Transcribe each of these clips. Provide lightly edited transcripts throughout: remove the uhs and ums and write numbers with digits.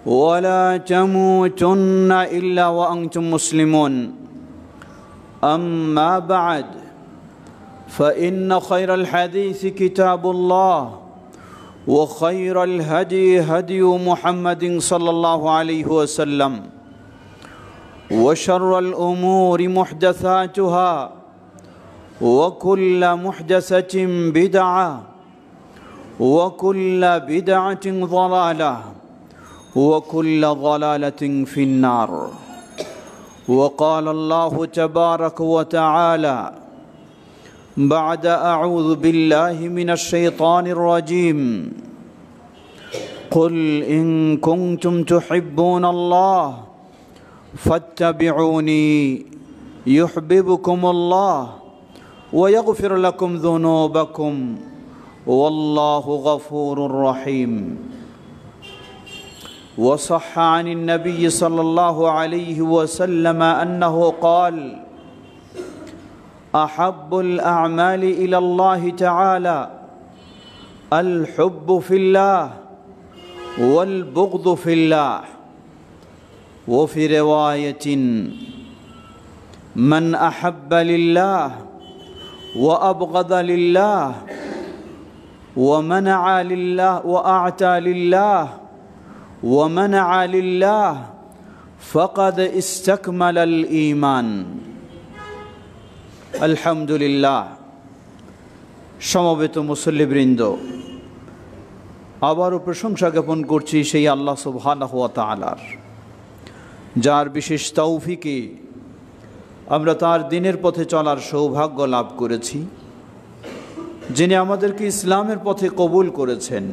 ولا تموتن إلا وأنتم مسلمون أما بعد فإن خير الحديث كتاب الله وخير الهدي هدي محمد صلى الله عليه وسلم وشر الأمور محدثاتها وكل محدثة بدعة وكل بدعة ضلالة وكل ضلالة في النار وقال الله تبارك وتعالى بعد أعوذ بالله من الشيطان الرجيم قل إن كنتم تحبون الله فاتبعوني يحببكم الله ويغفر لكم ذنوبكم والله غفور رحيم وصح عن النبي صلى الله عليه وسلم أنه قال أحب الأعمال إلى الله تعالى الحب في الله والبغض في الله وفي رواية من أحب لله وأبغض لله ومنع لله وأعطى لله ومنع لله فقد استكمل الإيمان আলহামদুলিল্লাহ। সমবেত মুসল্লিবৃন্দ, আবারও প্রশংসা জ্ঞাপন করছি সেই আল্লাহ সুবহানাহু ওয়া তাআলার, যার বিশেষ তৌফিকে আমরা তার দিনের পথে চলার সৌভাগ্য লাভ করেছি, যিনি আমাদেরকে ইসলামের পথে কবুল করেছেন,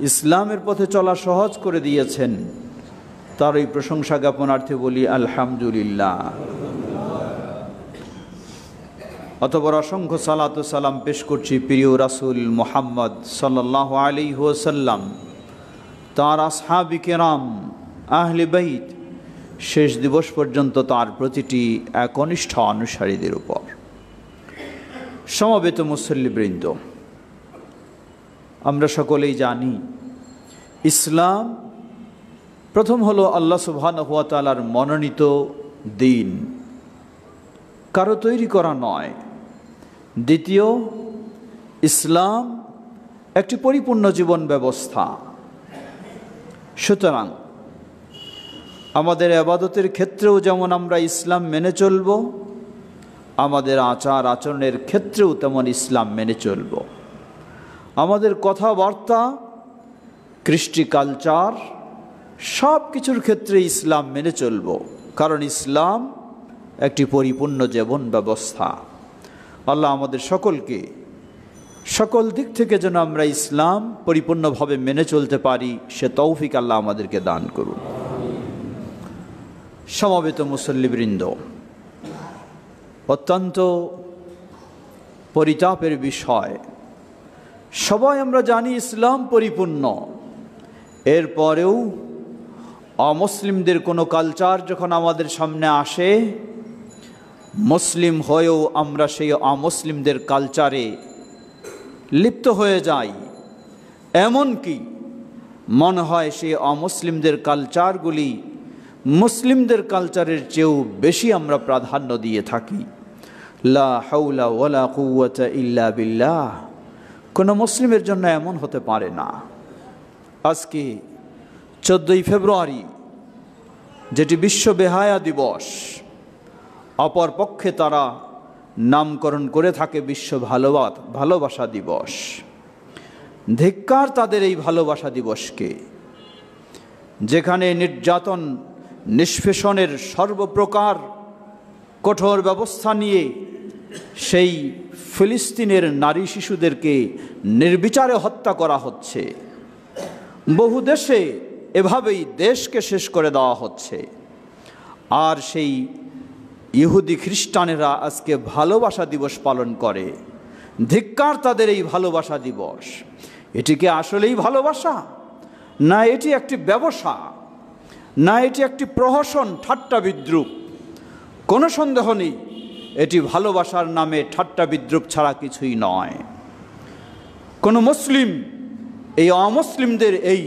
ইসলামের পথে চলা সহজ করে দিয়েছেন। তার এই প্রশংসা জ্ঞাপনার্থে বলি আলহামদুলিল্লাহ। অতঃপর অসংখ্য সালাত ও সালাম পেশ করছি প্রিয় রাসূল মুহাম্মদ সাল্লাল্লাহু আলাইহি ওয়াসাল্লাম, তাঁর আসহাবে কেরাম, আহলে বাইত, শেষ দিবস পর্যন্ত তার প্রতিটি একনিষ্ঠ অনুসারীদের উপর। সমবেত মুসল্লিবৃন্দ, আমরা সকলেই জানি ইসলাম প্রথম হলো আল্লাহ সুবহানাহু ওয়া তাআলার মনোনীত দিন, কারো তৈরি করা নয়। দ্বিতীয়, ইসলাম একটি পরিপূর্ণ জীবন ব্যবস্থা। সুতরাং আমাদের ইবাদতের ক্ষেত্রেও যেমন আমরা ইসলাম মেনে চলব, আমাদের আচার আচরণের ক্ষেত্রেও তেমন ইসলাম মেনে চলব। আমাদের কথাবার্তা, কৃষ্টি, কালচার, সব কিছুর ক্ষেত্রে ইসলাম মেনে চলব, কারণ ইসলাম একটি পরিপূর্ণ জীবন ব্যবস্থা। আল্লাহ আমাদের সকলকে সকল দিক থেকে যেন আমরা ইসলাম পরিপূর্ণভাবে মেনে চলতে পারি, সে তৌফিক আল্লাহ আমাদেরকে দান করুন। সমবেত মুসল্লিবৃন্দ, অত্যন্ত পরিতাপের বিষয়, সবাই আমরা জানি ইসলাম পরিপূর্ণ, এরপরেও অমুসলিমদের কোনো কালচার যখন আমাদের সামনে আসে, মুসলিম হয়েও আমরা সেই অমুসলিমদের কালচারে লিপ্ত হয়ে যাই। এমনকি মনে হয় সেই অমুসলিমদের কালচারগুলি মুসলিমদের কালচারের চেয়েও বেশি আমরা প্রাধান্য দিয়ে থাকি। লা হাওলা ওয়ালা কুওয়াতা ইল্লা বিল্লাহ। কোনো মুসলিমের জন্য এমন হতে পারে না। আজকে 14ই ফেব্রুয়ারি, যেটি বিশ্ব বেহায়া দিবস, অপরপক্ষে তারা নামকরণ করে থাকে বিশ্ব ভালোবাসা দিবস। ধিক্কার তাদের এই ভালোবাসা দিবসকে, যেখানে নির্যাতন নিষ্পেষণের সর্বপ্রকার কঠোর ব্যবস্থা নিয়ে সেই ফিলিস্তিনের নারী শিশুদেরকে নির্বিচারে হত্যা করা হচ্ছে। বহু দেশে এভাবেই দেশকে শেষ করে দেওয়া হচ্ছে। আর সেই ইহুদি খ্রিস্টানেরা আজকে ভালোবাসা দিবস পালন করে। ধিক্কার তাদের এই ভালোবাসা দিবস। এটি কি আসলেই ভালোবাসা, না এটি একটি ব্যবসা, না এটি একটি প্রহসন, ঠাট্টা বিদ্রুপ? কোনো সন্দেহ নেই, এটি ভালোবাসার নামে ঠাট্টা বিদ্রুপ ছাড়া কিছুই নয়। কোনো মুসলিম এই অমুসলিমদের এই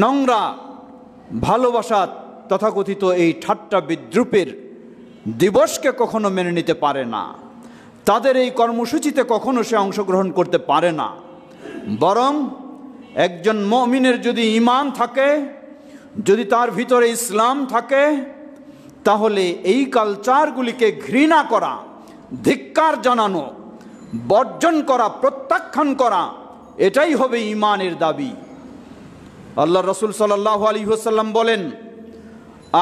নোংরা ভালোবাসা তথাকথিত এই ঠাট্টা বিদ্রুপের দিবসকে কখনো মেনে নিতে পারে না, তাদের এই কর্মসূচিতে কখনো সে অংশগ্রহণ করতে পারে না। বরং একজন মুমিনের যদি ঈমান থাকে, যদি তার ভিতরে ইসলাম থাকে, তাহলে এই কালচারগুলিকে ঘৃণা করা, ধিক্কার জানানো, বর্জন করা, প্রত্যাখ্যান করা, এটাই হবে ঈমানের দাবি। আল্লাহ রাসূল সাল্লাল্লাহু আলাইহি ওয়াসাল্লাম বলেন,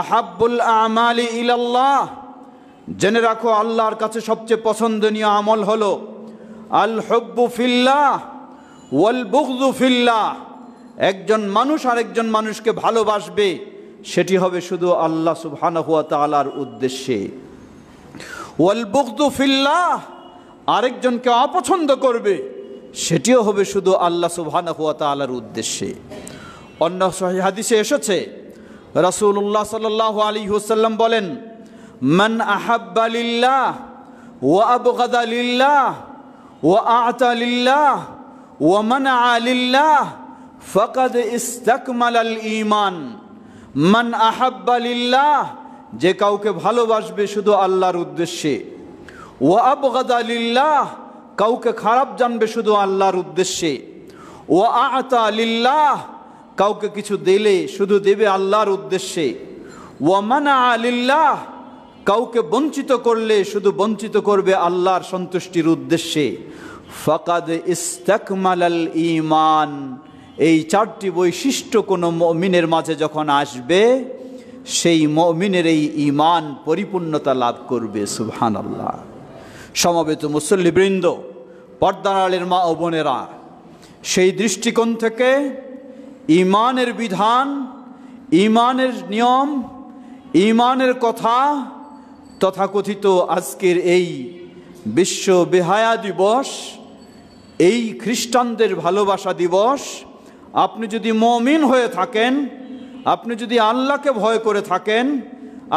আহাব্বুল আমালি ইলাল্লাহ, জেনে রাখো আল্লাহর কাছে সবচেয়ে পছন্দনীয় আমল হলো আল হুব্বু ফিল্লাহ ওয়াল বুগযু ফিল্লাহ। একজন মানুষ আরেকজন মানুষকে ভালোবাসবে, সেটি হবে শুধু আল্লাহ সুবহানাহু ওয়া তাআলার উদ্দেশ্যে। ওয়াল বুগযু ফিল্লাহ, আরেকজনকে অপছন্দ করবে, সেটিও হবে শুধু আল্লাহ সুবহানাহু ওয়া তাআলার উদ্দেশ্যে। অন্য সহিহ হাদিসে এসেছে, রাসূলুল্লাহ সাল্লাল্লাহু আলাইহি ওয়াসাল্লাম বলেন, মান আহাব্বা লিল্লাহ ওয়া আবগাদা লিল্লাহ ওয়া আ'তা লিল্লাহ ওয়া মানআ লিল্লাহ ফাকাদ ইসতাকমালাল ঈমান। মান আহাব্বা লিল্লাহ, যে কাউকে ভালোবাসবে শুধু আল্লাহর উদ্দেশ্যে, ওয়া আবগাদা লিল্লাহ, কাউকে খারাপ জানবে শুধু আল্লাহর উদ্দেশ্যে, ওয়া আ'তা লিল্লাহ, কাউকে কিছু দিলে শুধু দেবে আল্লাহর উদ্দেশ্যে, ওয়া মানআ লিল্লাহ, কাউকে বঞ্চিত করলে শুধু বঞ্চিত করবে আল্লাহর সন্তুষ্টির উদ্দেশ্যে। ফাকাদ ইসতাকমালাল ঈমান, এই চারটি বৈশিষ্ট্য কোনো মুমিনের মাঝে যখন আসবে, সেই মুমিনের এই ঈমান পরিপূর্ণতা লাভ করবে। সুবহানাল্লাহ। সমবেত মুসল্লিবৃন্দ, পর্দার আড়ালের মা ও বোনেরা, সেই দৃষ্টিকোণ থেকে ঈমানের বিধান, ঈমানের নিয়ম, ঈমানের কথা, তথাকথিত আজকের এই বিশ্ব বেহায়া দিবস, এই খ্রিস্টানদের ভালোবাসা দিবস, আপনি যদি মুমিন হয়ে থাকেন, আপনি যদি আল্লাহকে ভয় করে থাকেন,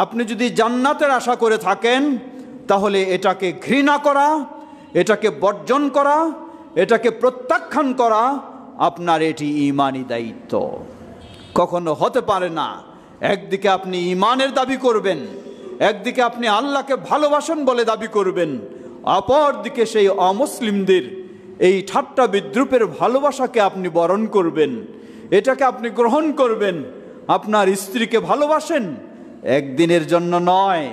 আপনি যদি জান্নাতের আশা করে থাকেন, তাহলে এটাকে ঘৃণা করা, এটাকে বর্জন করা, এটাকে প্রত্যাখ্যান করা আপনার এটি ঈমানি দায়িত্ব। কখনো হতে পারে না একদিকে আপনি ঈমানের দাবি করবেন, একদিকে আপনি আল্লাহকে ভালোবাসেন বলে দাবি করবেন, অপরদিকে সেই অমুসলিমদের এই ঠাট্টা বিদ্রুপের ভালোবাসাকে আপনি বরণ করবেন, এটাকে আপনি গ্রহণ করবেন। আপনার স্ত্রীকে ভালোবাসেন, একদিনের জন্য নয়,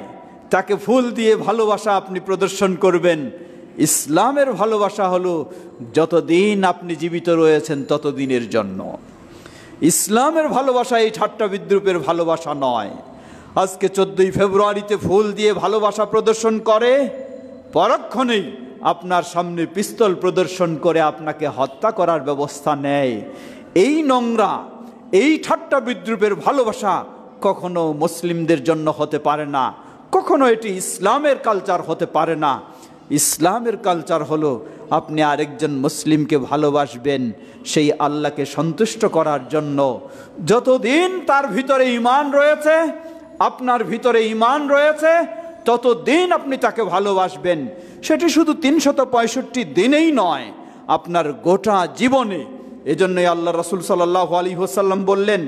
তাকে ফুল দিয়ে ভালোবাসা আপনি প্রদর্শন করবেন। ইসলামের ভালোবাসা হলো যতদিন আপনি জীবিত রয়েছেন ততদিনের জন্য। ইসলামের ভালোবাসা এই ঠাট্টা বিদ্রুপের ভালোবাসা নয়। আজকে 14ই ফেব্রুয়ারিতে ফুল দিয়ে ভালোবাসা প্রদর্শন করে, পরক্ষণেই আপনার সামনে পিস্তল প্রদর্শন করে আপনাকে হত্যা করার ব্যবস্থা নেয়। এই নোংরা, এই ঠাট্টা বিদ্রুপের ভালোবাসা কখনো মুসলিমদের জন্য হতে পারে না, কখনো এটি ইসলামের কালচার হতে পারে না। ইসলামের কালচার হলো আপনি আরেকজন মুসলিমকে ভালোবাসবেন সেই আল্লাহকে সন্তুষ্ট করার জন্য। যতদিন তার ভিতরে ঈমান রয়েছে, আপনার ভিতরে ঈমান রয়েছে, ততদিন আপনি তাকে ভালোবাসবেন। সেটি শুধু 365 দিনেই নয়, আপনার গোটা জীবনে। এজন্যই আল্লাহ রাসূল সাল্লাল্লাহু আলাইহি ওয়াসাল্লাম বললেন,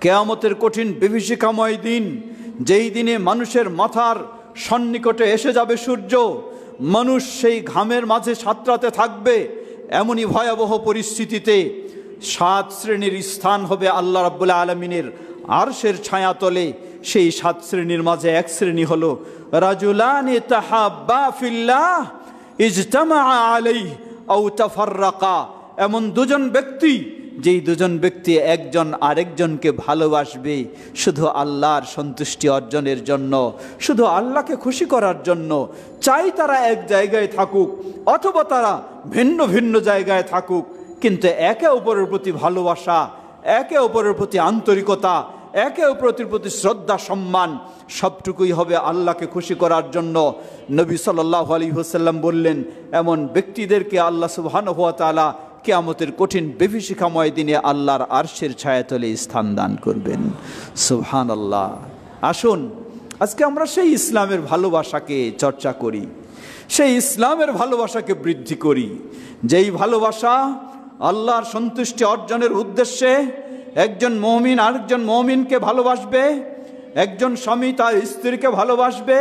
কিয়ামতের কঠিন বিভীষিকাময় দিন, যেই দিনে মানুষের মাথার সন্নিকটে এসে যাবে সূর্য, মানুষ সেই ঘামের মাঝে সাঁতরাতে থাকবে, এমনই ভয়াবহ পরিস্থিতিতে 7 শ্রেণীর স্থান হবে আল্লাহ রাব্বুল আলামিনের আরশের ছায়াতলে। সেই 7 শ্রেণীর মাঝে এক শ্রেণী হলো রাজুলানি তাহাব্বা ফিল্লাহ ইজতামা আলাইহি আও তাফাররাকা। এমন দুজন ব্যক্তি, যেই দুজন ব্যক্তি একজন আরেকজনকে ভালোবাসবে শুধু আল্লাহর সন্তুষ্টি অর্জনের জন্য, শুধু আল্লাহকে খুশি করার জন্য। চাই তারা এক জায়গায় থাকুক অথবা তারা ভিন্ন ভিন্ন জায়গায় থাকুক, কিন্তু একে অপরের প্রতি ভালোবাসা, একে অপরের প্রতি আন্তরিকতা, একে অপরের প্রতি শ্রদ্ধা সম্মান সবটুকুই হবে আল্লাহকে খুশি করার জন্য। নবী সাল্লাল্লাহু আলাইহি ওয়াসাল্লাম বললেন, এমন ব্যক্তিদেরকে আল্লাহ সুবহানাহু ওয়া তাআলা কিয়ামতের কঠিন বিভীষিকাময় দিনে আল্লাহর আরশের ছায়াতলে স্থান দান করবেন। সুবহানাল্লাহ। আসুন আজকে আমরা সেই ইসলামের ভালোবাসাকে চর্চা করি, সেই ইসলামের ভালোবাসাকে বৃদ্ধি করি, যেই ভালোবাসা আল্লাহর সন্তুষ্টি অর্জনের উদ্দেশ্যে একজন মুমিন আরেকজন মুমিনকে ভালোবাসবে, একজন স্বামী তার স্ত্রীকে ভালোবাসবে,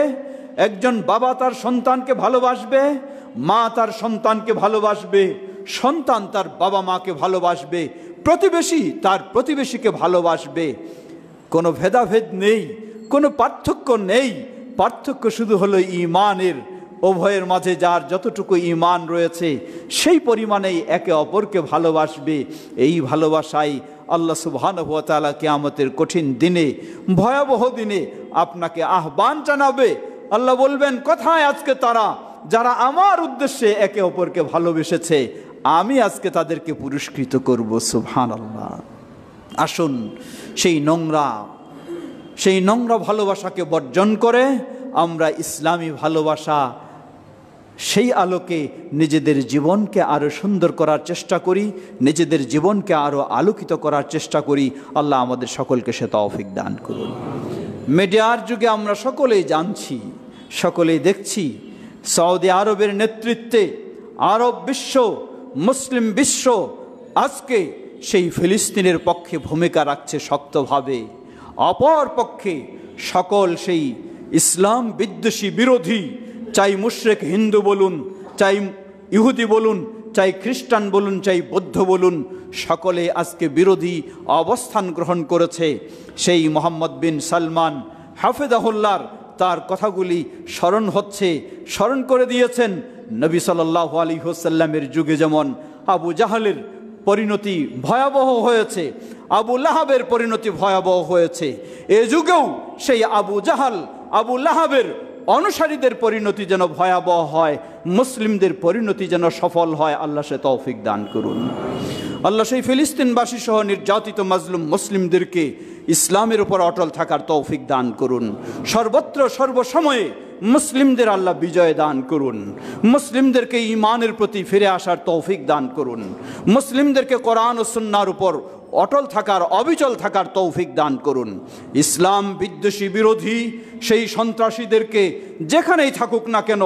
একজন বাবা তার সন্তানকে ভালোবাসবে, মা তার সন্তানকে ভালোবাসবে, সন্তান তার বাবা মাকে ভালোবাসবে, প্রতিবেশী তার প্রতিবেশীকে ভালোবাসবে। কোনো ভেদাভেদ নেই, কোনো পার্থক্য নেই। পার্থক্য শুধু হলো ঈমানের। উভয়ের মাঝে যার যতটুকু ঈমান রয়েছে সেই পরিমাণেই একে অপরকে ভালোবাসবে। এই ভালোবাসায় আল্লাহ সুবহানাহু ওয়া তাআলা কিয়ামতের কঠিন দিনে, ভয়াবহ দিনে আপনাকে আহ্বান জানাবে। আল্লাহ বলবেন, কোথায় আজকে তারা যারা আমার উদ্দেশ্যে একে অপরকে ভালোবেসেছে? আমি আজকে তাদেরকে পুরস্কৃত করব। সুবহানাল্লাহ। আসুন সেই নোংরা ভালোবাসাকে বর্জন করে আমরা ইসলামী ভালোবাসা, সেই আলোকে নিজেদের জীবনকে আরো সুন্দর করার চেষ্টা করি, নিজেদের জীবনকে আরো আলোকিত করার চেষ্টা করি। আল্লাহ আমাদের সকলকে সে তৌফিক দান করুন। মিডিয়ার যুগে আমরা সকলেই জানছি, সকলেই দেখছি, সৌদি আরবের নেতৃত্বে আরব বিশ্ব, মুসলিম বিশ্ব আজকে সেই ফিলিস্তিনের পক্ষে ভূমিকা রাখছে শক্তভাবে। অপর পক্ষে সকল সেই ইসলাম বিদ্বেষী বিরোধী, চাই মুশরিক হিন্দু বলুন, চাই ইহুদি বলুন, চাই খ্রিস্টান বলুন, চাই বৌদ্ধ বলুন, সকলে আজকে বিরোধী অবস্থান গ্রহণ করেছে। সেই মোহাম্মদ বিন সালমান হাফেজাহুল্লাহর তার কথাগুলি স্মরণ করে দিয়েছেন। নবী সাল্লাল্লাহু আলাইহি ওয়াসাল্লামের যুগে যেমন আবু জাহলের পরিণতি ভয়াবহ হয়েছে, আবু লাহাবের পরিণতি ভয়াবহ হয়েছে, এ যুগেও সেই আবু জাহাল, আবু লাহাবের অনুসারীদের পরিণতি যেন ভয়াবহ হয়, মুসলিমদের পরিণতি যেন সফল হয়। আল্লাহ সে তৌফিক দান করুন। আল্লাহ সেই ফিলিস্তিনবাসী সহ নির্যাতিত মাজলুম মুসলিমদেরকে ইসলামের উপর অটল থাকার তৌফিক দান করুন। সর্বত্র সর্বসময়ে মুসলিমদের আল্লাহ বিজয় দান করুন। মুসলিমদেরকে ঈমানের প্রতি ফিরে আসার তৌফিক দান করুন। মুসলিমদেরকে কোরআন ও সুন্নাহর উপর অটল থাকার, অবিচল থাকার তৌফিক দান করুন। ইসলাম বিদ্বেষী বিরোধী সেই সন্ত্রাসীদেরকে যেখানেই থাকুক না কেন,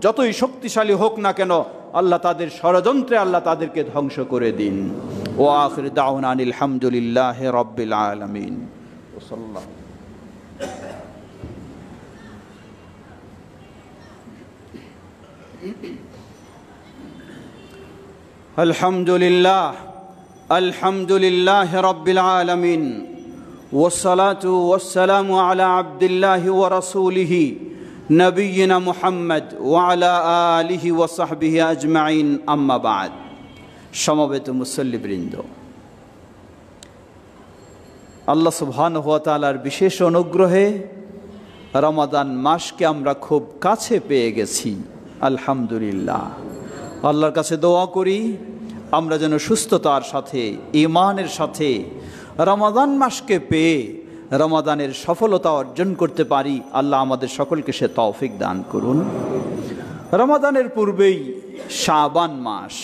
যতই শক্তিশালী হোক না কেন, আল্লাহ তাদের ষড়যন্ত্রে আল্লাহ তাদেরকে ধ্বংস করে দিন। ও আখির দাওয়ানা আলহামদুলিল্লাহি রাব্বিল আলামিন। আলহামদুলিল্লাহ রাব্বিল আলামিন ওয়াসসালাতু ওয়াসসালামু আলা আবদিল্লাহি ওয়া রাসূলিহি নবিয়িনা মুহাম্মদ ওয়া আলা আলিহি ওয়া সাহবিহি আজমাইন, আম্মা বাদ। সমবেত মুসল্লিবৃন্দ, আল্লাহ সুবহানাহু ওয়া তাআলার বিশেষ অনুগ্রহে রমাদান মাসকে আমরা খুব কাছে পেয়ে গেছি। আলহামদুলিল্লাহ। আল্লাহর কাছে দোয়া করি আমরা যেন সুস্থতার সাথে, ঈমানের সাথে রমাদান মাসকে পেয়ে রমাদানের সফলতা অর্জন করতে পারি। আল্লাহ আমাদের সকলকে সে তৌফিক দান করুন। রমাদানের পূর্বেই শাবান মাস,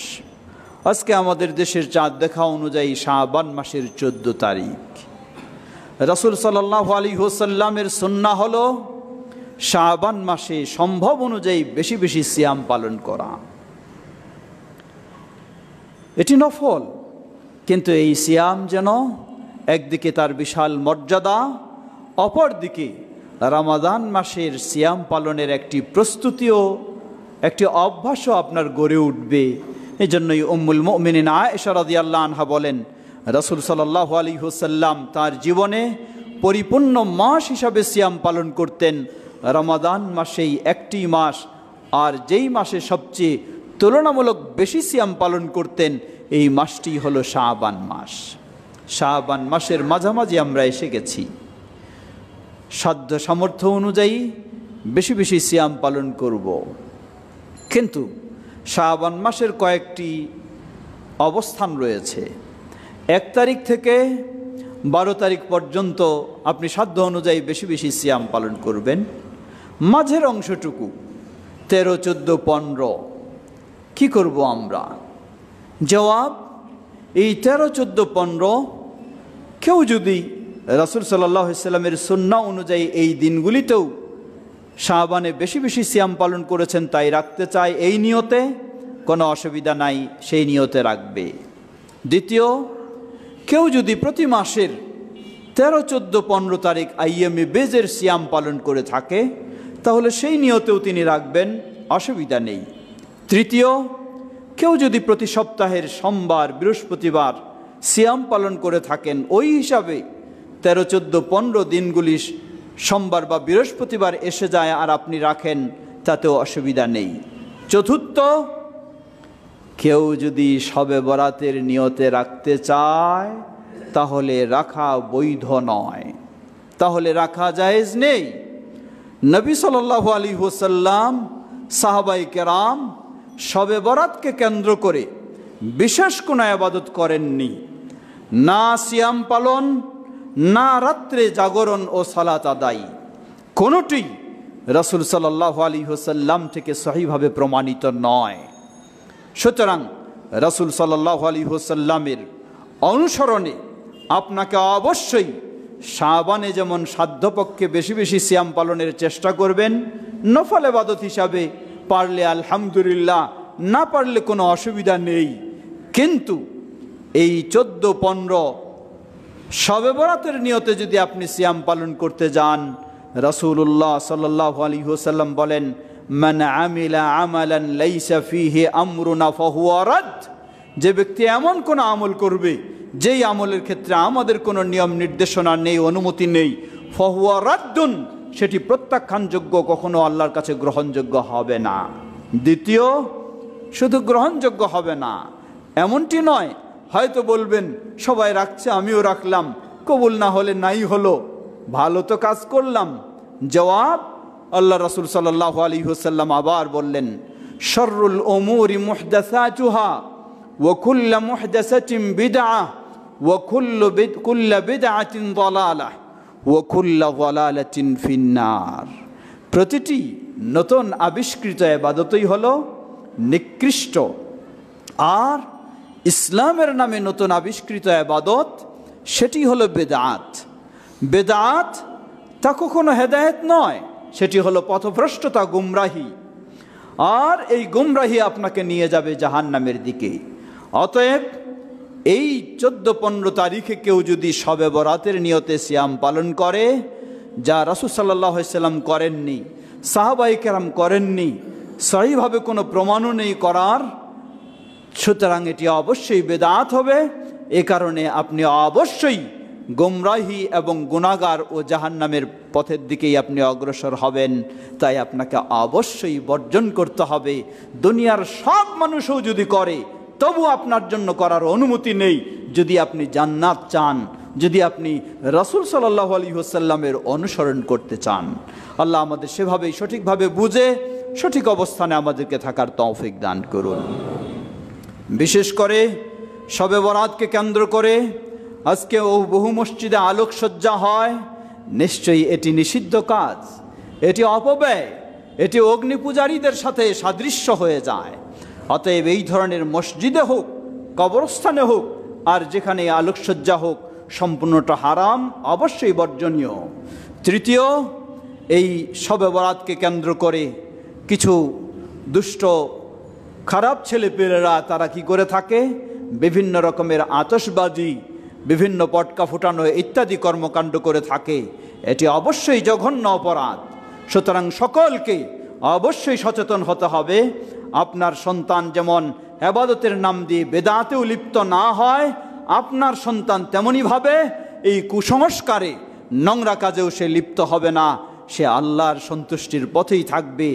আজকে আমাদের দেশের চাঁদ দেখা অনুযায়ী শাবান মাসের 14 তারিখ। রাসূল সাল্লাল্লাহু আলাইহি ওয়াসাল্লামের সুন্নাহ হলো শাবান মাসে সম্ভব অনুযায়ী বেশি বেশি সিয়াম পালন করা। এটি নফল, কিন্তু এই সিয়াম যেন একদিকে তার বিশাল মর্যাদা, অপরদিকে রমাদান মাসের সিয়াম পালনের একটি প্রস্তুতিও, একটি অভ্যাসও আপনার গড়ে উঠবে। এই জন্যই উম্মুল মুমিনিন আয়েশা রাদিয়াল্লাহু আনহা বলেন, রাসূল সাল্লাল্লাহু আলাইহি ওয়াসাল্লাম তার জীবনে পরিপূর্ণ মাস হিসাবে সিয়াম পালন করতেন রমাদান মাসেই একটি মাস, আর যেই মাসে সবচেয়ে তুলনামূলক বেশি সিয়াম পালন করতেন এই মাসটি হলো শাবান মাস। শাবান মাসের মাঝামাঝি আমরা এসে গেছি। সাধ্য সামর্থ্য অনুযায়ী বেশি বেশি সিয়াম পালন করব, কিন্তু শাবান মাসের কয়েকটি অবস্থান রয়েছে। 1 তারিখ থেকে 12 তারিখ পর্যন্ত আপনি সাধ্য অনুযায়ী বেশি বেশি সিয়াম পালন করবেন। মাঝের অংশটুকু 13, 14, 15 কি করব আমরা? জবাব, এই 13, 14, 15 কেউ যদি রাসূল সাল্লাল্লাহু আলাইহি ওয়াসাল্লামের সুন্নাহ অনুযায়ী এই দিনগুলিতেও শাবানে বেশি বেশি সিয়াম পালন করেছেন তাই রাখতে চায়, এই নিয়তে কোনো অসুবিধা নাই, সেই নিয়তে রাখবে। দ্বিতীয়, কেউ যদি প্রতি মাসের 13, 14, 15 তারিখ আইয়ামে বেজের সিয়াম পালন করে থাকে তাহলে সেই নিয়তেও তিনি রাখবেন, অসুবিধা নেই। তৃতীয়, কেউ যদি প্রতি সপ্তাহের সোমবার, বৃহস্পতিবার সিয়াম পালন করে থাকেন, ওই হিসাবে 13, 14, 15 দিনগুলি সোমবার বা বৃহস্পতিবার এসে যায় আর আপনি রাখেন, তাতেও অসুবিধা নেই। চতুর্থ, কেউ যদি শবে বরাতের নিয়তে রাখতে চায় তাহলে রাখা বৈধ নয়, তাহলে রাখা জায়েজ নেই। নবী সাল্লাল্লাহু আলাইহি ওয়াসাল্লাম, সাহাবায়ে কেরাম শবে বরাতকে কেন্দ্র করে বিশেষ কোনো ইবাদত করেননি, না সিয়াম পালন, না রাত্রে জাগরণ ও সালাত আদায়, কোনোটি রাসূল সাল্লাল্লাহু আলাইহি ওয়াসাল্লাম থেকে সহিভাবে প্রমাণিত নয়। সুতরাং রাসূল সাল্লাল্লাহু আলাইহি ওয়াসাল্লামের অনুসরণে আপনাকে অবশ্যই শাবানে যেমন সাধ্যপক্ষে বেশি বেশি সিয়াম পালনের চেষ্টা করবেন, নফল ইবাদত হিসাবে পারলে আলহামদুলিল্লাহ, না পারলে কোনো অসুবিধা নেই। কিন্তু এই 14, 15 শবে বরাতের নিয়তে যদি আপনি সিয়াম পালন করতে যান, রাসূলুল্লাহ সাল্লাল্লাহু আলাইহি ওয়াসাল্লাম বলেন, মান আমিলা আমালান লাইসা ফিহি আমরুনা ফাহুয়া রাদ। যে ব্যক্তি এমন কোন আমল করবে যেই আমলের ক্ষেত্রে আমাদের কোনো নিয়ম নির্দেশনা নেই, অনুমতি নেই, ফাহুয়া রাদ্দুন, সেটি প্রত্যাখ্যানযোগ্য, কখনো আল্লাহর কাছে গ্রহণযোগ্য হবে না। দ্বিতীয়, শুধু গ্রহণযোগ্য হবে না এমনটি নয়, হয়তো বলবেন সবাই রাখছে আমিও রাখলাম, কবুল না হলে নাই হলো, ভালো তো কাজ করলাম। জবাব, আল্লাহ রাসূল সাল্লাল্লাহু আলাইহি ওয়াসাল্লাম আবার বললেন, শাররুল উমুরি মুহদাসাতুহা ওয়া কুল্লু মুহদাসাতিন বিদআহ ওয়া কুল্লু বিদআতিন দালালাহ ওয়া কুল্লু দালালাতিন ফিন্নার। প্রতিটি নতুন আবিষ্কৃত ইবাদতই হলো নিকৃষ্ট, আর ইসলামের নামে নতুন আবিষ্কৃত ইবাদত সেটি হলো বেদাত। বেদাত তা কখনো হেদায়েত নয়, সেটি হলো পথভ্রষ্টতা, গুমরাহি, আর এই গুমরাহি আপনাকে নিয়ে যাবে জাহান্নামের দিকে। অতএব এই 14-15 তারিখে কেউ যদি শবে বরাতের নিয়তে সিয়াম পালন করে, যা রাসূল সাল্লাল্লাহু আলাইহি ওয়াসাল্লাম করেননি, সাহাবায়ে কেরাম করেননি, সহিভাবে কোনো প্রমাণও নেই করার, সুতরাং এটি অবশ্যই বেদাত হবে। এ কারণে আপনি অবশ্যই গোমরাহি এবং গুনাহগার ও জাহান্নামের পথের দিকেই আপনি অগ্রসর হবেন। তাই আপনাকে অবশ্যই বর্জন করতে হবে। দুনিয়ার সব মানুষও যদি করে তবু আপনার জন্য করার অনুমতি নেই, যদি আপনি জান্নাত চান, যদি আপনি রাসূল সাল্লাল্লাহু আলাইহি ওয়াসাল্লামের অনুসরণ করতে চান। আল্লাহ আমাদের সেভাবেই সঠিকভাবে বুঝে সঠিক অবস্থানে আমাদেরকে থাকার তৌফিক দান করুন। বিশেষ করে শবে বরাতকে কেন্দ্র করে আজকে বহু মসজিদে আলোকসজ্জা হয়, নিশ্চয়ই এটি নিষিদ্ধ কাজ, এটি অপব্যয়, এটি অগ্নিপূজারীদের সাথে সাদৃশ্য হয়ে যায়। অতএব এই ধরনের মসজিদে হোক, কবরস্থানে হোক, আর যেখানে আলোকসজ্জা হোক, সম্পূর্ণটা হারাম, অবশ্যই বর্জনীয়। তৃতীয়, এই শবে বরাতকে কেন্দ্র করে কিছু দুষ্ট খারাপ ছেলেপেলেরা তারা কি করে থাকে, বিভিন্ন রকমের আতশবাজি, বিভিন্ন পটকা ফুটানো ইত্যাদি কর্মকাণ্ড করে থাকে। এটি অবশ্যই জঘন্য অপরাধ। সুতরাং সকলকে অবশ্যই সচেতন হতে হবে। আপনার সন্তান যেমন ইবাদতের নাম দিয়ে বেদাতেও লিপ্ত না হয়, আপনার সন্তান তেমনিভাবে এই কুসংস্কারে, নোংরা কাজেও সে লিপ্ত হবে না, সে আল্লাহর সন্তুষ্টির পথেই থাকবে।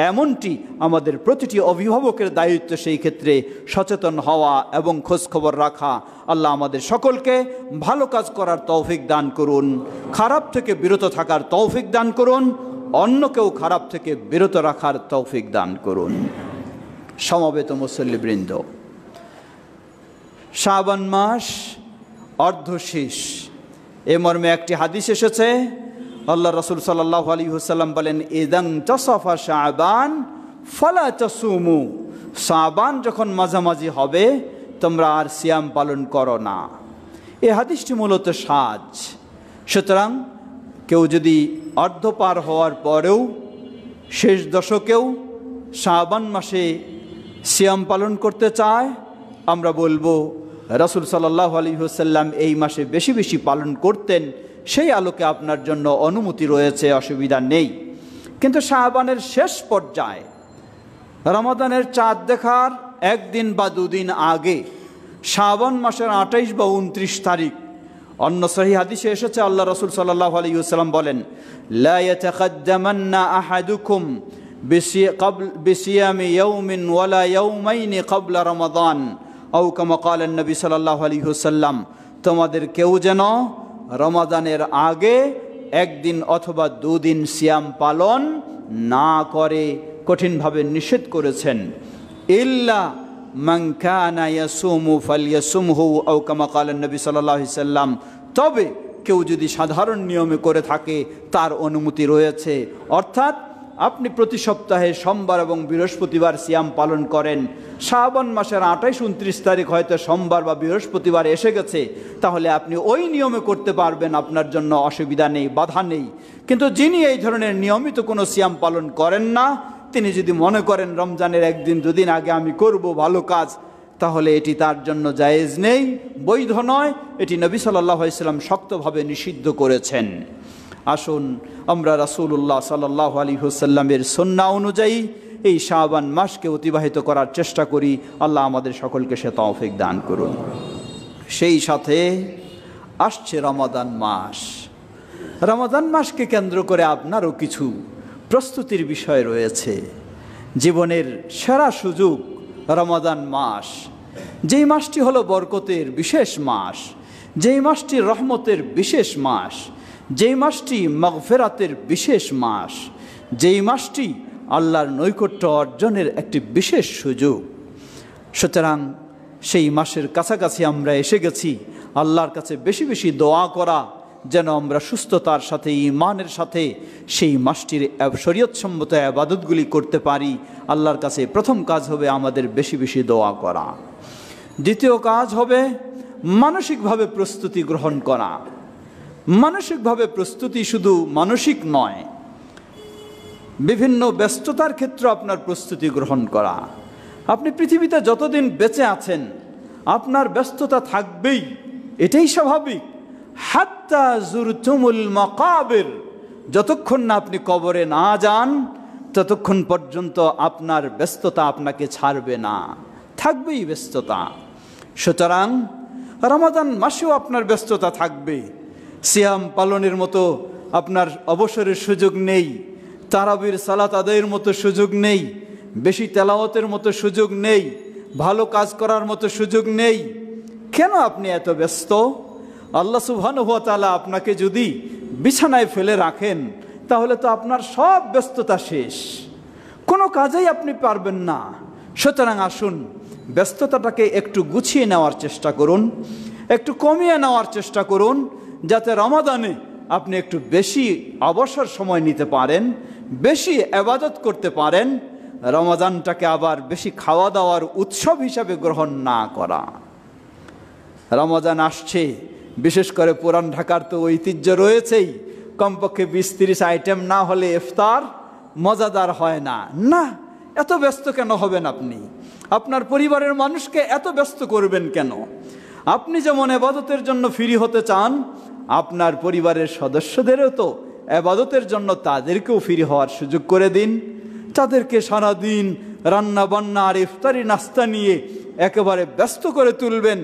এমনটি আমাদের প্রতিটি অভিভাবকের দায়িত্ব, সেই ক্ষেত্রে সচেতন হওয়া এবং খোঁজখবর রাখা। আল্লাহ আমাদের সকলকে ভালো কাজ করার তৌফিক দান করুন, খারাপ থেকে বিরত থাকার তৌফিক দান করুন, অন্যকেও খারাপ থেকে বিরত রাখার তৌফিক দান করুন। সমবেত মুসল্লিবৃন্দ, শাবান মাস অর্ধশেষ, এ মর্মে একটি হাদিস এসেছে। আল্লাহ রাসূল সাল্লাল্লাহু আলাইহি ওয়াসাল্লাম বলেন, ইদান তাসাফা শাবান ফালা তাসুমু, শাবান যখন মাঝামাঝি হবে তোমরা আর সিয়াম পালন করো না। এই হাদিসটি মূলত সাজ। সুতরাং কেউ যদি অর্ধ পার হওয়ার পরেও শেষ দশকেও শাবান মাসে সিয়াম পালন করতে চায়, আমরা বলবো রাসূল সাল্লাল্লাহু আলাইহি ওয়াসাল্লাম এই মাসে বেশি বেশি পালন করতেন, সেই আলোকে আপনার জন্য অনুমতি রয়েছে, অসুবিধা নেই। কিন্তু শাবানের শেষ পর্যায়ে রমাদানের চাঁদ দেখার একদিন বা দুদিন আগে, শাবান মাসের 28 বা 29 তারিখ, অন্য সহিহ হাদিসে এসেছে আল্লাহ রাসূল সাল্লাল্লাহু আলাইহি ওয়াসাল্লাম বলেন, লা ইয়াতাকাদ্দামান্না আহাদুকুম বিসিয়ামি ইয়াউমিন ওয়ালা ইয়াউমাইনি ক্বাবলা রমাদান আও কামা ক্বালা নবী সাল্লাল্লাহু আলাইহি ওয়াসাল্লাম, তোমাদের কেউ যেন রমাদানের আগে একদিন অথবা দুদিন সিয়াম পালন না করে, কঠিনভাবে নিষেধ করেছেন। ইল্লা মান কানা ইয়াসুমু ফালইয়াসুমহু আও কামা ক্বালা নবী সাল্লাল্লাহু আলাইহি ওয়াসাল্লাম, তবে কেউ যদি সাধারণ নিয়মে করে থাকে তার অনুমতি রয়েছে। অর্থাৎ আপনি প্রতি সপ্তাহে সোমবার এবং বৃহস্পতিবার সিয়াম পালন করেন, শাবান মাসের 28-29 তারিখ হয়তো সোমবার বা বৃহস্পতিবার এসে গেছে, তাহলে আপনি ওই নিয়মে করতে পারবেন, আপনার জন্য অসুবিধা নেই, বাধা নেই। কিন্তু যিনি এই ধরনের নিয়মিত কোনো সিয়াম পালন করেন না, তিনি যদি মনে করেন রমজানের একদিন দুদিন আগে আমি করব ভালো কাজ, তাহলে এটি তার জন্য জায়েজ নেই, বৈধ নয়, এটি নবী সাল্লাল্লাহু আলাইহি ওয়াসাল্লাম শক্তভাবে নিষিদ্ধ করেছেন। আসুন আমরা রাসূলুল্লাহ সাল্লাল্লাহু আলাইহি ওয়াসাল্লামের সুন্নাহ অনুযায়ী এই শাবান মাসকে অতিবাহিত করার চেষ্টা করি। আল্লাহ আমাদের সকলকে সে তৌফিক দান করুন। সেই সাথে আসছে রমাদান মাস। রমাদান মাসকে কেন্দ্র করে আপনারও কিছু প্রস্তুতির বিষয় রয়েছে। জীবনের সেরা সুযোগ রমাদান মাস, যেই মাসটি হলো বরকতের বিশেষ মাস, যেই মাসটি রহমতের বিশেষ মাস, যেই মাসটি মাগফিরাতের বিশেষ মাস, যেই মাসটি আল্লাহর নৈকট্য অর্জনের একটি বিশেষ সুযোগ। সুতরাং সেই মাসের কাছাকাছি আমরা এসে গেছি। আল্লাহর কাছে বেশি বেশি দোয়া করা, যেন আমরা সুস্থতার সাথে, ঈমানের সাথে সেই মাসটির শরীয়তসম্মত ইবাদতগুলি করতে পারি। আল্লাহর কাছে প্রথম কাজ হবে আমাদের বেশি বেশি দোয়া করা। দ্বিতীয় কাজ হবে মানসিকভাবে প্রস্তুতি গ্রহণ করা। মানসিকভাবে প্রস্তুতি শুধু মানসিক নয়, বিভিন্ন ব্যস্ততার ক্ষেত্রে আপনার প্রস্তুতি গ্রহণ করা। আপনি পৃথিবীতে যতদিন বেঁচে আছেন আপনার ব্যস্ততা থাকবেই, এটাই স্বাভাবিক। হাত্তা যুরতুমুল মাকাবির, যতক্ষণ না আপনি কবরে না যান ততক্ষণ পর্যন্ত আপনার ব্যস্ততা আপনাকে ছাড়বে না, থাকবেই ব্যস্ততা। সুতরাং রমাদান মাসেও আপনার ব্যস্ততা থাকবে। সিয়াম পালনের মতো আপনার অবসরের সুযোগ নেই, তারাবির সালাত আদায়ের মতো সুযোগ নেই, বেশি তেলাওয়াতের মতো সুযোগ নেই, ভালো কাজ করার মতো সুযোগ নেই। কেন আপনি এত ব্যস্ত? আল্লাহ সুবহানাহু ওয়া তাআলা আপনাকে যদি বিছানায় ফেলে রাখেন তাহলে তো আপনার সব ব্যস্ততা শেষ, কোনো কাজেই আপনি পারবেন না। সুতরাং আসুন ব্যস্ততাটাকে একটু গুছিয়ে নেওয়ার চেষ্টা করুন, একটু কমিয়ে নেওয়ার চেষ্টা করুন, যাতে রমাদানে আপনি একটু বেশি অবসর সময় নিতে পারেন, বেশি ইবাদত করতে পারেন। রমাদানটাকে আবার বেশি খাওয়া দাওয়ার উৎসব হিসাবে গ্রহণ না করা। রমাদান আসছে, বিশেষ করে পুরান ঢাকার তো ঐতিহ্য রয়েছেই, কমপক্ষে 20-30 আইটেম না হলে ইফতার মজাদার হয় না। না, এত ব্যস্ত কেন হবেন আপনি? আপনার পরিবারের মানুষকে এত ব্যস্ত করবেন কেন? আপনি যেমন ইবাদতের জন্য ফ্রি হতে চান, আপনার পরিবারের সদস্যদেরও তো ইবাদতের জন্য তাদেরকেও ফ্রি হওয়ার সুযোগ করে দিন। তাদেরকে সারাদিন রান্না বান্না আর ইফতারি নাস্তা নিয়ে একেবারে ব্যস্ত করে তুলবেন,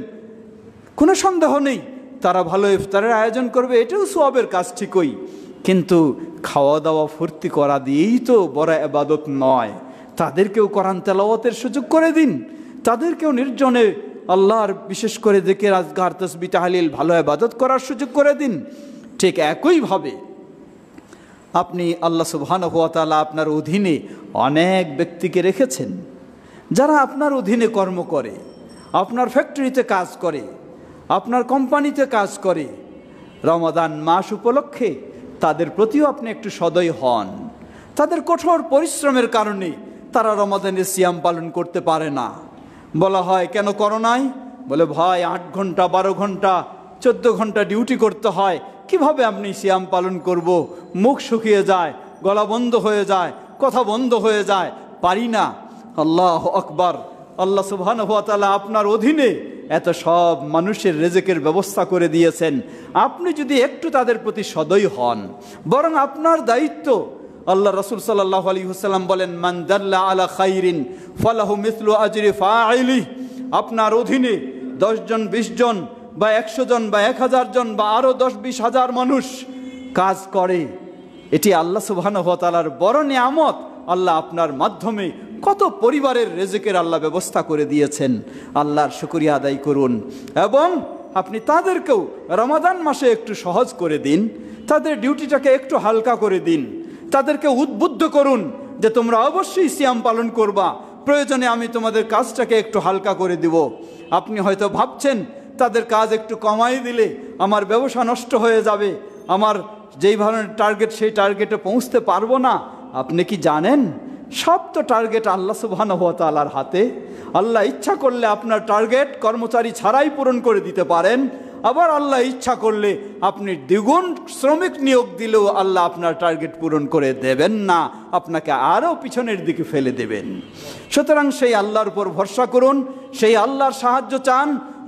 কোনো সন্দেহ নেই তারা ভালো ইফতারের আয়োজন করবে, এটাও সওয়াবের কাজ ঠিকই। কিন্তু খাওয়া দাওয়া ফুর্তি করা দিয়েই তো বড় ইবাদত নয়। তাদেরকেও কোরআন তেলাওয়াতের সুযোগ করে দিন, তাদেরকেও নির্জনে আল্লাহর বিশেষ করে যিকির আজকার তাসবিহ তাহলিল ভালো ইবাদত করার সুযোগ করে দিন। ঠিক একইভাবে আপনি আল্লাহ সুবহানাহু ওয়া তাআলা আপনার অধীনে অনেক ব্যক্তিকে রেখেছেন, যারা আপনার অধীনে কর্ম করে, আপনার ফ্যাক্টরিতে কাজ করে, আপনার কোম্পানিতে কাজ করে। রমাদান মাস উপলক্ষে তাদের প্রতিও আপনি একটু সদয় হন। তাদের কঠোর পরিশ্রমের কারণে তারা রমাদানের সিয়াম পালন করতে পারে না। বলা হয় কেন করো নাই? বলে ভাই 8 ঘন্টা 12 ঘন্টা 14 ঘন্টা ডিউটি করতে হয়, কিভাবে আপনি সিয়াম পালন করব? মুখ শুকিয়ে যায়, গলা বন্ধ হয়ে যায়, কথা বন্ধ হয়ে যায়, পারি না। আল্লাহু আকবার। আল্লাহ সুবহানাহু ওয়া তাআলা আপনার অধীনে এত সব মানুষের রিজিকের ব্যবস্থা করে দিয়েছেন। আপনি যদি একটু তাদের প্রতি সদয় হন, বরং আপনার দায়িত্ব, আল্লাহ রাসূল সাল্লাল্লাহু আলাইহি ওয়াসাল্লাম বলেন, মান দাল্লা আলা খাইরিন ফালাহু মিসলু আজরি ফাইলি। আপনার অধীনে 10 জন 20 জন বা 100 জন বা 1000 জন বা আরো 10-20 হাজার মানুষ কাজ করে, এটি আল্লাহ সুবহানাহু ওয়া তাআলার বড় নিয়ামত। আল্লাহ আপনার মাধ্যমে কত পরিবারের রিজিকের আল্লাহ ব্যবস্থা করে দিয়েছেন। আল্লাহর শুকরিয়া আদায় করুন এবং আপনি তাদেরকেও রমাদান মাসে একটু সহজ করে দিন, তাদের ডিউটিটাকে একটু হালকা করে দিন, তাদেরকে উদ্বুদ্ধ করুন যে তোমরা অবশ্যই সিয়াম পালন করবা, প্রয়োজনে আমি তোমাদের কাজটাকে একটু হালকা করে দিব। আপনি হয়তো ভাবছেন তাদের কাজ একটু কমাই দিলে আমার ব্যবসা নষ্ট হয়ে যাবে, আমার যেই ধরনের টার্গেট সেই টার্গেটে পৌঁছতে পারবো না। আপনি কি জানেন সব তো টার্গেট আল্লাহ সুবহানাহু ওয়া তাআলার হাতে। আল্লাহ ইচ্ছা করলে আপনার টার্গেট কর্মচারী ছাড়াই পূরণ করে দিতে পারেন, আবার আল্লাহ ইচ্ছা করলে আপনি দ্বিগুণ শ্রমিক নিয়োগ দিলেও আল্লাহ আপনার টার্গেট পূরণ করে দেবেন না, আপনাকে আরও পিছনের দিকে ফেলে দেবেন। সুতরাং সেই আল্লাহর উপর ভরসা করুন, সেই আল্লাহর সাহায্য চান।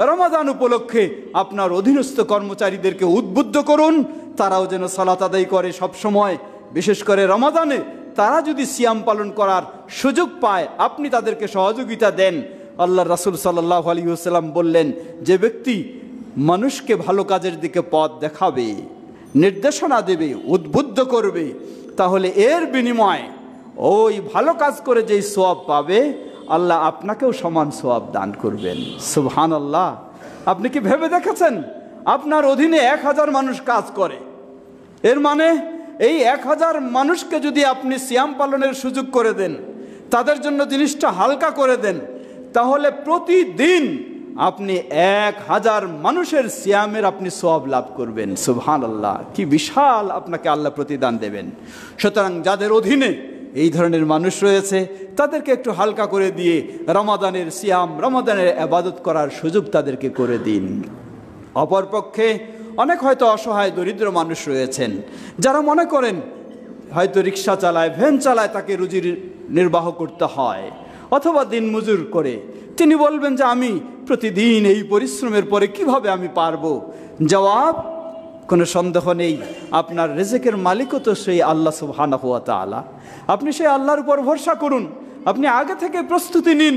রমাদান উপলক্ষে আপনার অধীনস্থ কর্মচারীদেরকে উদ্বুদ্ধ করুন, তারাও যেন সালাত আদায় করে সব সময়, বিশেষ করে রমাদানে তারা যদি সিয়াম পালন করার সুযোগ পায় আপনি তাদেরকে সহযোগিতা দেন। আল্লাহ রাসূল সাল্লাল্লাহু আলাইহি ওয়াসাল্লাম বললেন, যে ব্যক্তি মানুষকে ভালো কাজের দিকে পথ দেখাবে, নির্দেশনা দেবে, উদ্বুদ্ধ করবে, তাহলে এর বিনিময়ে ওই ভালো কাজ করে যেই সওয়াব পাবে আল্লাহ আপনাকেও সমান সওয়াব দান করবেন। সুবহানাল্লাহ। আপনি কি ভেবে দেখেছেন আপনার অধীনে 1000 মানুষ কাজ করে, এর মানে এই 1000 মানুষকে যদি আপনি সিয়াম পালনের সুযোগ করে দেন, তাদের জন্য জিনিসটা হালকা করে দেন, তাহলে প্রতিদিন আপনি 1000 মানুষের সিয়ামের আপনি সওয়াব লাভ করবেন। সুবহানাল্লাহ, কি বিশাল আপনাকে আল্লাহ প্রতিদান দেবেন। সুতরাং যাদের অধীনে এই ধরনের মানুষ রয়েছে তাদেরকে একটু হালকা করে দিয়ে রমাদানের সিয়াম, রমাদানের ইবাদত করার সুযোগ তাদেরকে করে দিন। অপরপক্ষে অনেক হয়তো অসহায় দরিদ্র মানুষ রয়েছেন যারা মনে করেন হয়তো রিক্সা চালায়, ভ্যান চালায়, তাকে রুজির নির্বাহ করতে হয়, অথবা দিনমজুর করে। তিনি বলবেন যে আমি প্রতিদিন এই পরিশ্রমের পরে কিভাবে আমি পারবো? জবাব, কোনো সন্দেহ নেই, আপনার রিজিকের মালিকও তো সেই আল্লাহ সুবহানাহু ওয়া তাআলা। আপনি সেই আল্লাহর উপর ভরসা করুন, আপনি আগে থেকে প্রস্তুতি নিন,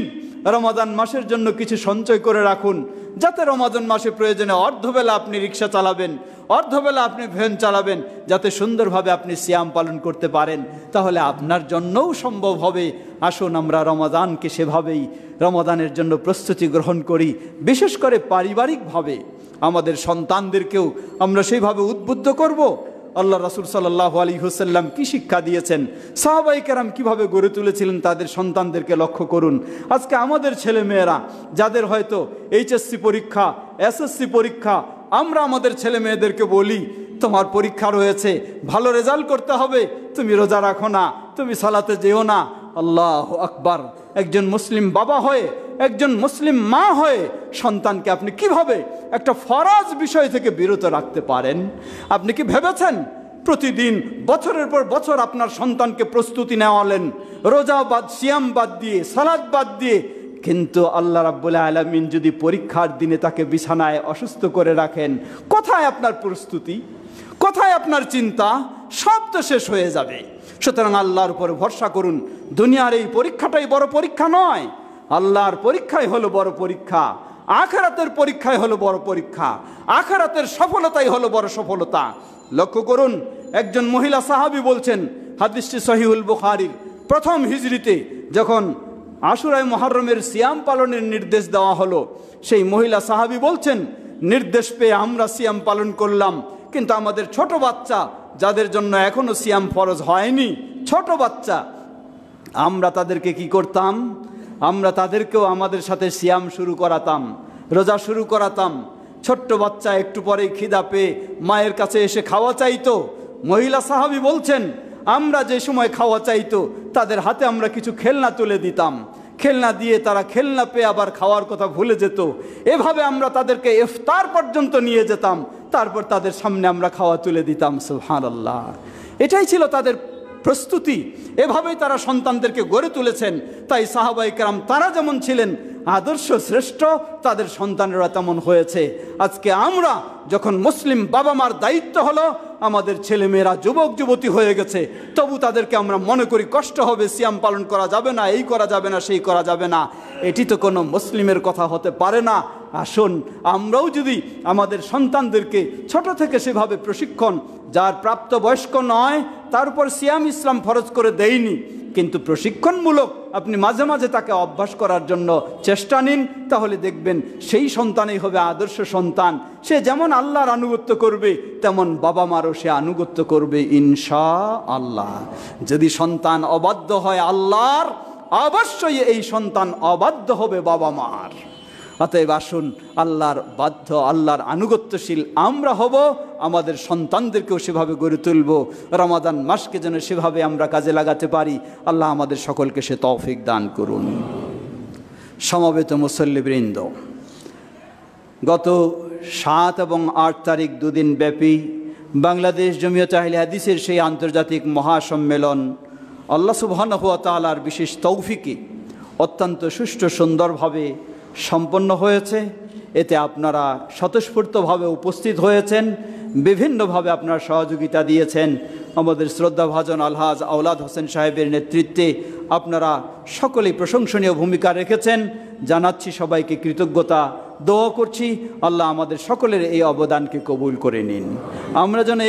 রমাদান মাসের জন্য কিছু সঞ্চয় করে রাখুন, যাতে রমাদান মাসে প্রয়োজনে অর্ধবেলা আপনি রিক্সা চালাবেন, অর্ধবেলা আপনি ভ্যান চালাবেন, যাতে সুন্দরভাবে আপনি সিয়াম পালন করতে পারেন, তাহলে আপনার জন্যও সম্ভব হবে। আসুন আমরা রমাদানকে সেভাবেই রমাদানের জন্য প্রস্তুতি গ্রহণ করি, বিশেষ করে পারিবারিকভাবে আমাদের সন্তানদেরকেও আমরা সেইভাবে উদ্বুদ্ধ করব। আল্লাহ রাসূল সাল্লাল্লাহু আলাইহি ওয়াসাল্লাম কি শিক্ষা দিয়েছেন, সাহাবায়ে কেরাম কিভাবে গড়ে তুলেছিলেন তাদের সন্তানদেরকে লক্ষ্য করুন। আজকে আমাদের ছেলে মেয়েরা যাদের হয়তো এইচএসসি পরীক্ষা, এসএসসি পরীক্ষা, আমরা আমাদের ছেলে মেয়েদেরকে বলি তোমার পরীক্ষা রয়েছে, ভালো রেজাল্ট করতে হবে, তুমি রোজা রাখো না, তুমি সালাতে যেও না। আল্লাহু আকবার। একজন মুসলিম বাবা হয়ে, একজন মুসলিম মা হয়ে সন্তানকে আপনি কিভাবে একটা ফরজ বিষয় থেকে বিরত রাখতে পারেন? আপনি কি ভেবেছেন প্রতিদিন বছরের পর বছর আপনার সন্তানকে প্রস্তুতি নেওয়ালেন রোজা বাদ, সিয়াম বাদ দিয়ে, সালাত বাদ দিয়ে, কিন্তু আল্লাহ রাব্বুল আলামিন যদি পরীক্ষার দিনে তাকে বিছানায় অসুস্থ করে রাখেন, কোথায় আপনার প্রস্তুতি, কোথায় আপনার চিন্তা? সব তো শেষ হয়ে যাবে। সুতরাং আল্লাহর উপর ভরসা করুন। দুনিয়ার এই পরীক্ষাটাই বড় পরীক্ষা নয়, আল্লাহর পরীক্ষাই হলো বড় পরীক্ষা, আখিরাতের পরীক্ষাই হলো বড় পরীক্ষা, আখিরাতের সফলতাই হলো বড় সফলতা। লক্ষ্য করুন, একজন মহিলা সাহাবী বলছেন, হাদিসটি সহিহুল বুখারীর, প্রথম হিজরিতে যখন আশুরায়ে মুহররমের সিয়াম পালনের নির্দেশ দেওয়া হলো, সেই মহিলা সাহাবী বলছেন, নির্দেশ পেয়ে আমরা সিয়াম পালন করলাম, কিন্তু আমাদের ছোট বাচ্চা যাদের জন্য এখনো সিয়াম ফরজ হয়নি, ছোট বাচ্চা, আমরা তাদেরকে কি করতাম? আমরা তাদেরকেও আমাদের সাথে সিয়াম শুরু করাতাম, রোজা শুরু করাতাম। ছোট্ট বাচ্চা একটু পরেই খিদা পেয়ে মায়ের কাছে এসে খাওয়া চাইতো। মহিলা সাহাবী বলছেন, আমরা যে সময় খাওয়া চাইতো তাদের হাতে আমরা কিছু খেলনা তুলে দিতাম, খেলনা দিয়ে তারা খেলনা পেয়ে আবার খাওয়ার কথা ভুলে যেত। এভাবে আমরা তাদেরকে ইফতার পর্যন্ত নিয়ে যেতাম, তারপর তাদের সামনে আমরা খাওয়া তুলে দিতাম। সুবহানাল্লাহ, এটাই ছিল তাদের প্রস্তুতি। এভাবেই তারা সন্তানদেরকে গড়ে তুলেছেন। তাই সাহাবায়ে কেরাম তারা যেমন ছিলেন, আদর্শ শ্রেষ্ঠ, তাদের সন্তানেরা তেমন হয়েছে। আজকে আমরা যখন মুসলিম বাবা মার দায়িত্ব হলো, আমাদের ছেলেমেয়েরা যুবক যুবতী হয়ে গেছে, তবু তাদেরকে আমরা মনে করি কষ্ট হবে, সিয়াম পালন করা যাবে না, এই করা যাবে না, সেই করা যাবে না। এটি তো কোনো মুসলিমের কথা হতে পারে না। আসুন আমরাও যদি আমাদের সন্তানদেরকে ছোট থেকে সেভাবে প্রশিক্ষণ, যার প্রাপ্তবয়স্ক নয় তার উপর সিয়াম ইসলাম ফরজ করে দেয়নি, কিন্তু প্রশিক্ষণমূলক আপনি মাঝে মাঝে তাকে অভ্যাস করার জন্য চেষ্টা নিন, তাহলে দেখবেন সেই সন্তানই হবে আদর্শ সন্তান। সে যেমন আল্লাহর আনুগত্য করবে, তেমন বাবা মারও সে আনুগত্য করবে ইনশাআল্লাহ। যদি সন্তান অবাধ্য হয় আল্লাহর, অবশ্যই এই সন্তান অবাধ্য হবে বাবা মার। অতএব আসুন আল্লাহর বাধ্য, আল্লাহর আনুগত্যশীল আমরা হব, আমাদের সন্তানদেরকেও সেভাবে গড়ে তুলব। রমাদান মাসকে যেন সেভাবে আমরা কাজে লাগাতে পারি। আল্লাহ আমাদের সকলকে সে তৌফিক দান করুন। সমবেত মুসল্লিবৃন্দ, গত 7 এবং 8 তারিখ দুদিন ব্যাপী বাংলাদেশ জমিয়তে আহলে হাদিসের সেই আন্তর্জাতিক মহাসম্মেলন আল্লাহ সুবহানাহু ওয়া তাআলার বিশেষ তৌফিকে অত্যন্ত সুষ্ঠু সুন্দরভাবে সম্পন্ন হয়েছে। এতে আপনারা স্বতঃস্ফূর্তভাবে উপস্থিত হয়েছেন, বিভিন্নভাবে আপনারা সহযোগিতা দিয়েছেন। আমাদের শ্রদ্ধাভাজন আলহাজ আওলাদ হোসেন সাহেবের নেতৃত্বে আপনারা সকলেই প্রশংসনীয় ভূমিকা রেখেছেন। জানাচ্ছি সবাইকে কৃতজ্ঞতা, দোয়া করছি আল্লাহ আমাদের সকলের এই অবদানকে কবুল করে নিন। আমরা যেন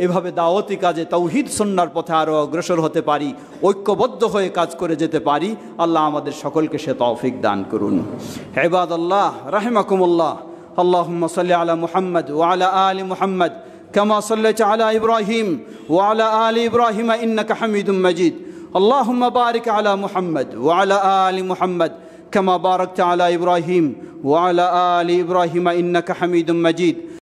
এভাবে দাওয়াতি কাজে তাওহীদ সুন্নাহর পথে আরও অগ্রসর হতে পারি, ঐক্যবদ্ধ হয়ে কাজ করে যেতে পারি। আল্লাহ আমাদের সকলকে সে তৌফিক দান করুন। ইবাদাল্লাহ রাহিমাকুমুল্লাহ, আল্লাহুম্মা সাল্লি আলা মুহাম্মদ ওয়া আলা আলি মুহাম্মদ কামা সাল্লাইতা আলা ইব্রাহিম ওয়া আলা আলি ইব্রাহিম ইন্নাকা হামিদুম মাজিদ। আল্লাহুম্মা বারিক আলা মুহাম্মদ ওয়া আলা আলি মুহাম্মদ কামা বারাকতা আলা ইব্রাহিম ওয়া আলা আলি ইব্রাহিম ইন্নাকা হামিদুম মাজিদ।